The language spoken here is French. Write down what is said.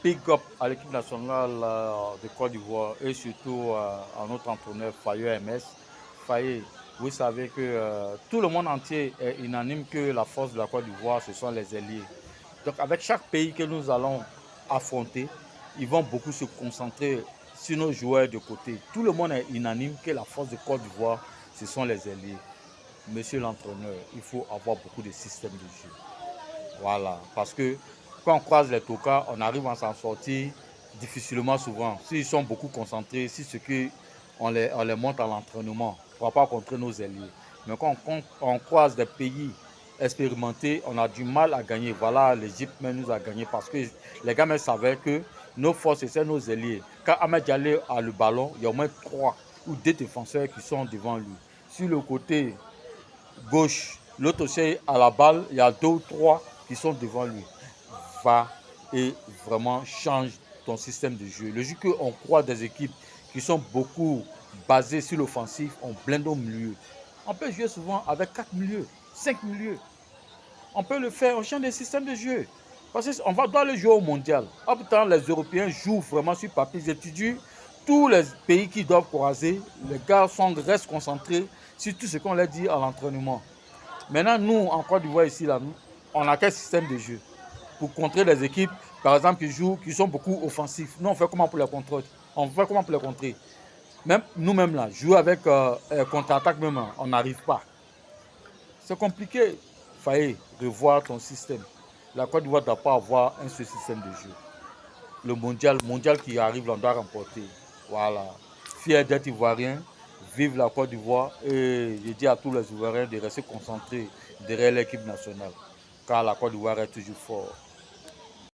big up à l'équipe nationale de Côte d'Ivoire et surtout à notre entraîneur Faye MS. Faye, vous savez que tout le monde entier est unanime que la force de la Côte d'Ivoire, ce sont les alliés. Donc avec chaque pays que nous allons affronter, ils vont beaucoup se concentrer sur nos joueurs de côté. Tout le monde est unanime que la force de Côte d'Ivoire, ce sont les alliés. Monsieur l'entraîneur, il faut avoir beaucoup de systèmes de jeu. Voilà, parce que quand on croise les tocards, on arrive à s'en sortir difficilement souvent. S'ils sont beaucoup concentrés, si ce qu'on les monte à l'entraînement, on ne va pas contrer nos alliés. Mais quand on croise des pays expérimentés, on a du mal à gagner. Voilà, l'Égypte même nous a gagné parce que les gars même savaient que nos forces, c'est nos alliés. Quand Ahmed Diallo a le ballon, il y a au moins 3 ou 2 défenseurs qui sont devant lui. Sur le côté gauche, l'autre aussi à la balle, il y a 2 ou 3 qui sont devant lui. Va et vraiment change ton système de jeu. Le jeu qu'on croit des équipes qui sont beaucoup basées sur l'offensif, on blinde au milieu. On peut jouer souvent avec 4 milieux, 5 milieux. On peut le faire, on change des systèmes de jeu. Parce qu'on doit le jouer au mondial. En même temps, les Européens jouent vraiment sur papier. Ils étudient tous les pays qui doivent croiser. Les gars restent concentrés sur tout ce qu'on leur dit à l'entraînement. Maintenant, nous, en Côte d'Ivoire, ici, là, on a quel système de jeu pour contrer les équipes, par exemple, qui sont beaucoup offensifs. Nous, on fait comment pour les contrer? On fait comment pour les contrer? Même nous-mêmes, là, jouer avec contre-attaque, même, on n'arrive pas. C'est compliqué. Faye, revoir ton système. La Côte d'Ivoire ne doit pas avoir un seul système de jeu. Le mondial qui arrive, on doit remporter. Voilà. Fier d'être ivoirien, vive la Côte d'Ivoire et je dis à tous les Ivoiriens de rester concentrés derrière l'équipe nationale. Car la Côte d'Ivoire est toujours fort.